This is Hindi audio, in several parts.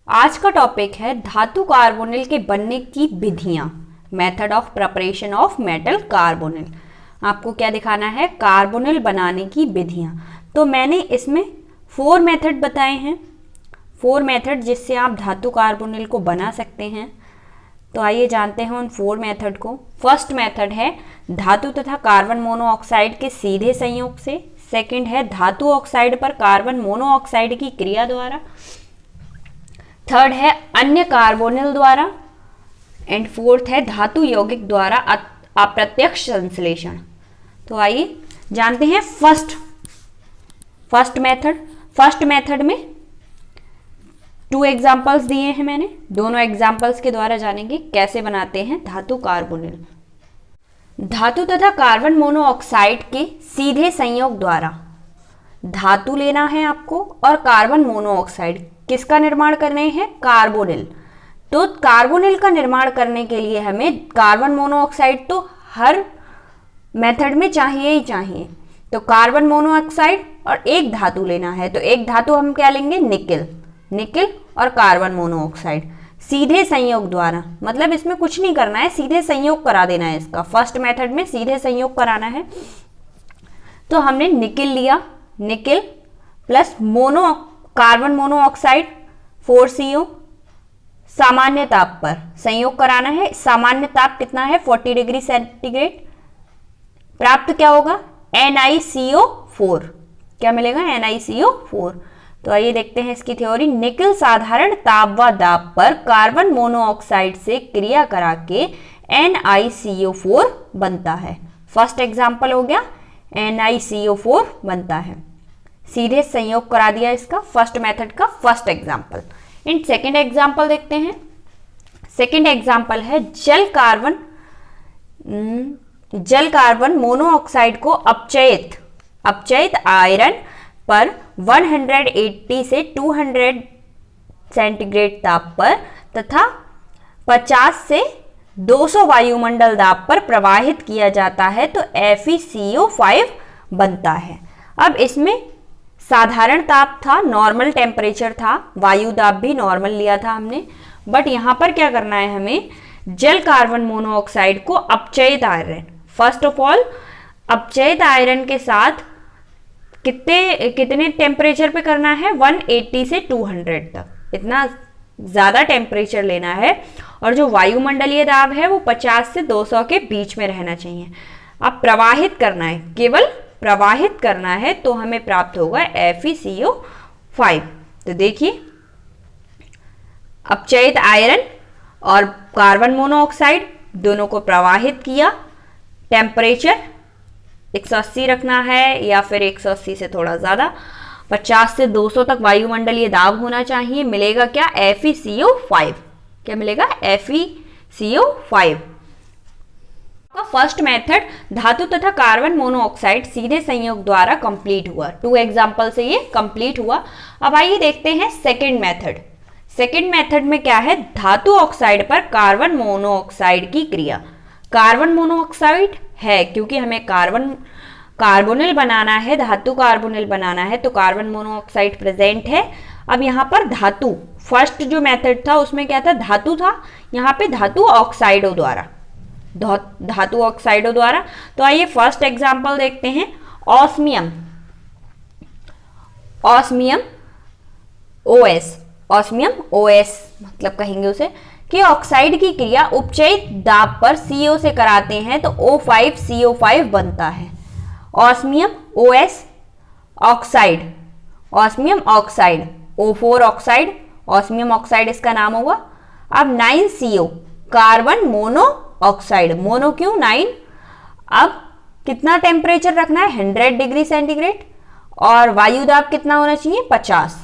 आज का टॉपिक है धातु कार्बोनिल के बनने की विधियां, method of preparation of metal carbonyl. आपको क्या दिखाना है? कार्बोनिल बनाने की विधियां। तो मैंने इसमें 4 मेथड बताए हैं, 4 मेथड जिससे आप धातु कार्बोनिल को बना सकते हैं। तो आइए जानते हैं उन 4 मेथड को। फर्स्ट मेथड है धातु तथा कार्बन मोनोऑक्साइड के सीधे संयोग से। सेकंड है धातु ऑक्साइड पर कार्बन मोनोऑक्साइड की क्रिया द्वारा। थर्ड है अन्य कार्बोनिल द्वारा। एंड फोर्थ है धातु यौगिक द्वारा अप्रत्यक्ष संश्लेषण। तो आइए जानते हैं फर्स्ट मेथड में 2 एग्जाम्पल्स दिए हैं मैंने। दोनों एग्जाम्पल्स के द्वारा जानेंगे कैसे बनाते हैं धातु कार्बोनिल। धातु तथा कार्बन मोनोऑक्साइड के सीधे संयोग द्वारा धातु लेना है आपको और कार्बन मोनोऑक्साइड किसका निर्माण करने हैं? कार्बोनिल। तो कार्बोनिल का निर्माण करने के लिए हमें कार्बन मोनोऑक्साइड तो हर मेथड में चाहिए ही चाहिए। तो कार्बन मोनोऑक्साइड और एक धातु लेना है। तो एक धातु हम क्या लेंगे? निकिल और कार्बन मोनोऑक्साइड सीधे संयोग द्वारा, मतलब इसमें कुछ नहीं करना है, सीधे संयोग करा देना है। इसका फर्स्ट मेथड में सीधे संयोग कराना है। तो हमने निकिल लिया, nickel plus carbon monoxide 4CO सामान्य ताप पर संयोग कराना है। सामान्य ताप कितना है? 40 डिग्री सेंटीग्रेड। प्राप्त क्या होगा? NiCO4। क्या मिलेगा? NiCO4। तो आइए देखते हैं इसकी थ्योरी। निकिल साधारण ताप व दाब पर कार्बन मोनोऑक्साइड से क्रिया करा के NiCO4 बनता है। फर्स्ट एग्जाम्पल हो गया, NiCO4 बनता है। सीधे संयोग करा दिया इसका, फर्स्ट मेथड का first example. In second example देखते हैं। सेकेंड एग्जाम्पल है जल कार्बन मोनोऑक्साइड को अपचयित आयरन पर 180 से 200 सेंटीग्रेड ताप पर तथा 50 से 200 वायुमंडल दाब पर प्रवाहित किया जाता है तो FeCO5 बनता है। अब इसमें साधारण ताप था, नॉर्मल टेम्परेचर था, वायु दाब भी नॉर्मल लिया था हमने। बट यहां पर क्या करना है हमें? जल कार्बन मोनोऑक्साइड को अपचयित आयरन, फर्स्ट ऑफ ऑल अपचयित आयरन के साथ कितने टेम्परेचर पे करना है? 180 से 200 तक, इतना ज्यादा टेम्परेचर लेना है। और जो वायुमंडलीय दाब है वो 50 से 200 के बीच में रहना चाहिए। अब प्रवाहित करना है, केवल प्रवाहित करना है, तो हमें प्राप्त होगा FeCO5। तो देखिए अपचयित आयरन और कार्बन मोनोऑक्साइड दोनों को प्रवाहित किया। टेम्परेचर 180 रखना है या फिर 180 से थोड़ा ज्यादा, 50 से 200 तक वायुमंडलीय दाब होना चाहिए। मिलेगा क्या? FeCO5। क्या मिलेगा? FeCO5। फर्स्ट मेथड धातु तथा कार्बन मोनोऑक्साइड सीधे संयोग द्वारा कंप्लीट हुआ। 2 एग्जांपल से ये कंप्लीट हुआ। अब आइए देखते हैं सेकंड मेथड। सेकंड मेथड में क्या है? धातु ऑक्साइड पर कार्बन मोनोऑक्साइड की क्रिया। कार्बन मोनोऑक्साइड है क्योंकि हमें कार्बोनिल बनाना है, धातु कार्बोनिल बनाना है, तो कार्बन मोनोऑक्साइड प्रेजेंट है। अब यहाँ पर धातु, फर्स्ट जो मेथड था उसमें क्या था? धातु था, यहाँ पे धातु ऑक्साइडों द्वारा, धातु ऑक्साइडों द्वारा। तो आइए फर्स्ट एग्जांपल देखते हैं। ऑस्मियम OS मतलब कहेंगे उसे कि ऑक्साइड की क्रिया उपचयित दाब पर CO से कराते हैं तो O5CO5 बनता है। Osmium OS oxide, osmium oxide O4 oxide, osmium oxide इसका नाम होगा। अब 9CO carbon mono oxide, mono क्यों? 9। अब कितना टेम्परेचर रखना है? 100 डिग्री सेंटीग्रेड। और वायु दाब कितना होना चाहिए? 50।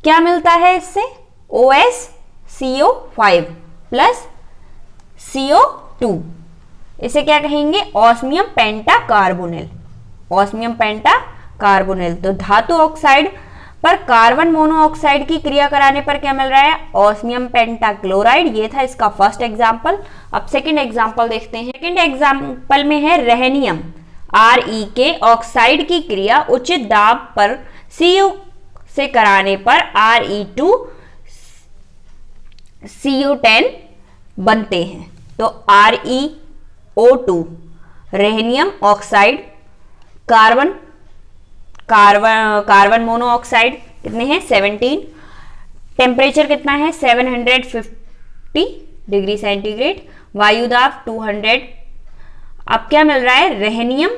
क्या मिलता है इससे? OSCO5 plus CO2। इसे क्या कहेंगे? ऑस्मियम पेंटाकार्बोनिल। ऑस्मियम पेंटाकार्बोनिल। तो धातु ऑक्साइड पर कार्बन मोनोऑक्साइड की क्रिया कराने पर क्या मिल रहा है? Osmium pentachloride. ये था इसका फर्स्ट एग्जांपल। अब सेकंड एग्जांपल देखते हैं। सेकंड एग्जांपल में है रेहेनियम ReK ऑक्साइड की क्रिया उचित दाब पर CO से कराने पर CO10 बनते हैं। तो ReO2 रेहनियम ऑक्साइड, कार्बन मोनोऑक्साइड कितने हैं 17, टेम्परेचर कितना है 750 डिग्री सेंटीग्रेड, वायुदाब 200। अब क्या मिल रहा है रेहनियम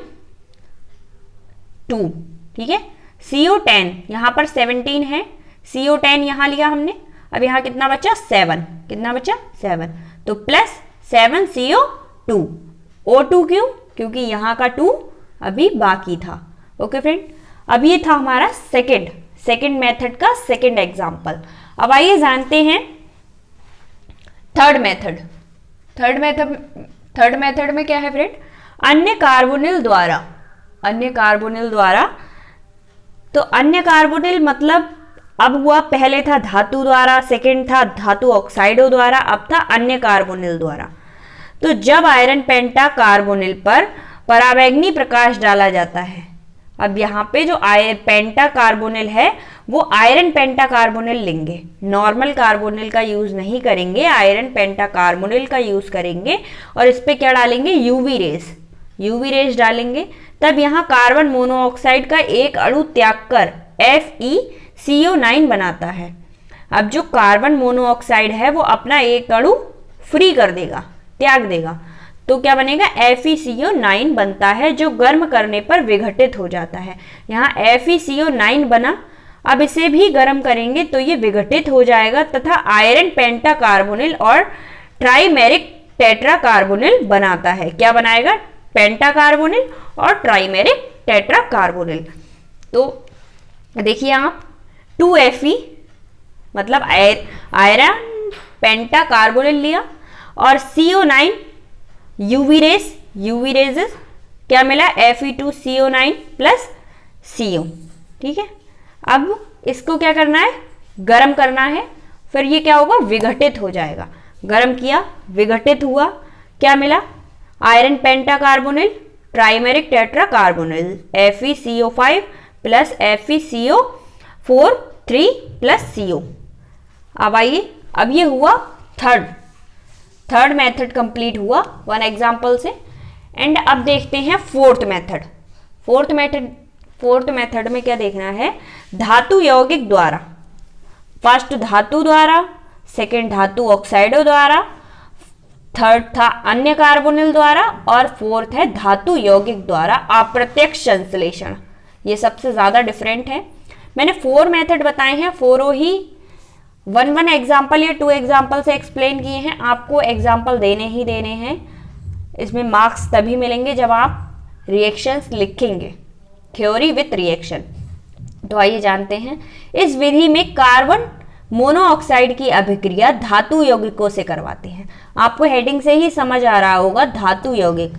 2, ठीक है। CO10 यहां पर 17 है, CO10 यहां लिया हमने, अब यहां कितना बचा 7, कितना बचा 7, तो प्लस 7 CO2, O2 क्यों, क्योंकि यहां का 2 अभी बाकी था। ओके फ्रेंड, अब ये था हमारा सेकंड मेथड का सेकंड एग्जांपल। अब आइए जानते हैं थर्ड मेथड में क्या है फ्रेंड, अन्य कार्बोनिल द्वारा। तो अन्य कार्बोनिल मतलब अब हुआ, पहले था धातु द्वारा, सेकंड था धातु ऑक्साइडों द्वारा, अब था अन्य कार्बोनिल द्वारा। तो जब आयरन पेंटा कार्बोनिल पर पराबैंगनी प्रकाश डाला जाता है, अब यहाँ पे जो पेंटा कार्बोनिल है वो आयरन पेंटा कार्बोनिल लेंगे, नॉर्मल कार्बोनिल का यूज नहीं करेंगे, आयरन पेंटा कार्बोनिल का यूज करेंगे और इस पे क्या डालेंगे यूवी रेज डालेंगे। तब यहाँ कार्बन मोनोऑक्साइड का एक अणु त्याग कर FeCO9 बनाता है। अब जो कार्बन मोनोऑक्साइड है वो अपना एक अणु फ्री कर देगा, त्याग देगा, तो क्या बनेगा FeCO9 बनता है, जो गर्म करने पर विघटित हो जाता है। यहाँ FeCO9 बना, अब इसे भी गर्म करेंगे तो ये विघटित हो जाएगा तथा आयरन पेंटा कार्बोनिल और ट्राइमेरिक टेट्रा कार्बोनिल बनाता है। क्या बनाएगा पेंटा कार्बोनिल और ट्राइमेरिक टेट्रा कार्बोनिल। तो देखिए आप 2Fe मतलब आयरन पेंटा कार्बोनिल लिया और CO9 यूवी रेजेस क्या मिला Fe2CO9 प्लस CO, ठीक है। अब इसको क्या करना है गरम करना है, फिर ये क्या होगा विघटित हो जाएगा, गरम किया विघटित हुआ, क्या मिला iron penta carbonyl trimeric tetra carbonyl FeCO5 plus FeCO4 3 plus CO। अब आइए, अब ये हुआ थर्ड मेथड कंप्लीट हुआ वन एग्जांपल से। एंड अब देखते हैं फोर्थ मेथड में क्या देखना है, धातु यौगिक द्वारा, फर्स्ट धातु द्वारा, सेकंड धातु ऑक्साइडों द्वारा, थर्ड था अन्य कार्बोनिल द्वारा और फोर्थ है धातु यौगिक द्वारा अप्रत्यक्ष संश्लेषण। ये सबसे ज्यादा डिफरेंट है। मैंने 4 मेथड बताए हैं, 4 ही 1 एग्जाम्पल या 2 एग्जाम्पल से एक्सप्लेन किए हैं। आपको एग्जाम्पल देने ही देने हैं, इसमें मार्क्स तभी मिलेंगे जब आप रिएक्शंस लिखेंगे, थ्योरी विथ रिएक्शन। तो आइए जानते हैं, इस विधि में कार्बन मोनोऑक्साइड की अभिक्रिया धातु यौगिकों से करवाते हैं। आपको हेडिंग से ही समझ आ रहा होगा धातु यौगिक।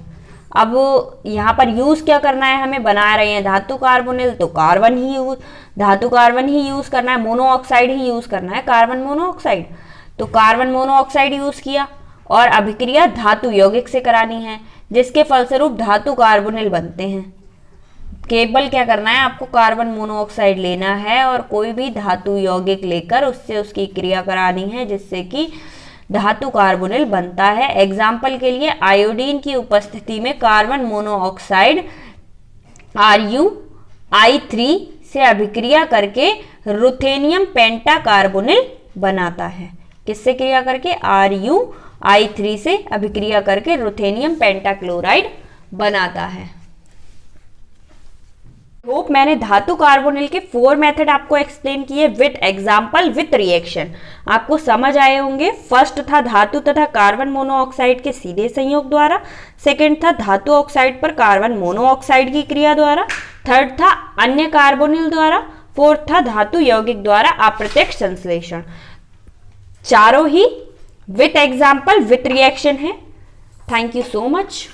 अब यहाँ पर यूज क्या करना है, हमें बना रहे हैं धातु कार्बोनिल, तो धातु कार्बन ही यूज करना है, मोनोऑक्साइड ही यूज करना है, कार्बन मोनोऑक्साइड। तो कार्बन मोनोऑक्साइड यूज किया और अभिक्रिया धातु यौगिक से करानी है, जिसके फलस्वरूप धातु कार्बोनिल बनते हैं। केवल क्या करना है, आपको कार्बन मोनोऑक्साइड लेना है और कोई भी धातु यौगिक लेकर उससे उसकी क्रिया करानी है, जिससे कि धातु कार्बोनिल बनता है। एग्जाम्पल के लिए आयोडीन की उपस्थिति में कार्बन मोनोऑक्साइड RuI3 से अभिक्रिया करके रुथेनियम पेंटा कार्बोनिल बनाता है। किससे क्रिया करके, RuI3 से अभिक्रिया करके रुथेनियम पेंटाक्लोराइड बनाता है। होप मैंने धातु कार्बोनिल के 4 मेथड आपको एक्सप्लेन किए विथ एग्जाम्पल विथ रिएक्शन, आपको समझ आए होंगे। फर्स्ट था धातु तथा कार्बन मोनोऑक्साइड के सीधे संयोग द्वारा, सेकंड था धातु ऑक्साइड पर कार्बन मोनोऑक्साइड की क्रिया द्वारा, थर्ड था अन्य कार्बोनिल द्वारा, फोर्थ था धातु यौगिक द्वारा अप्रत्यक्ष संश्लेषण। चारों ही विथ एग्जाम्पल विथ रिएक्शन है। Thank you so much.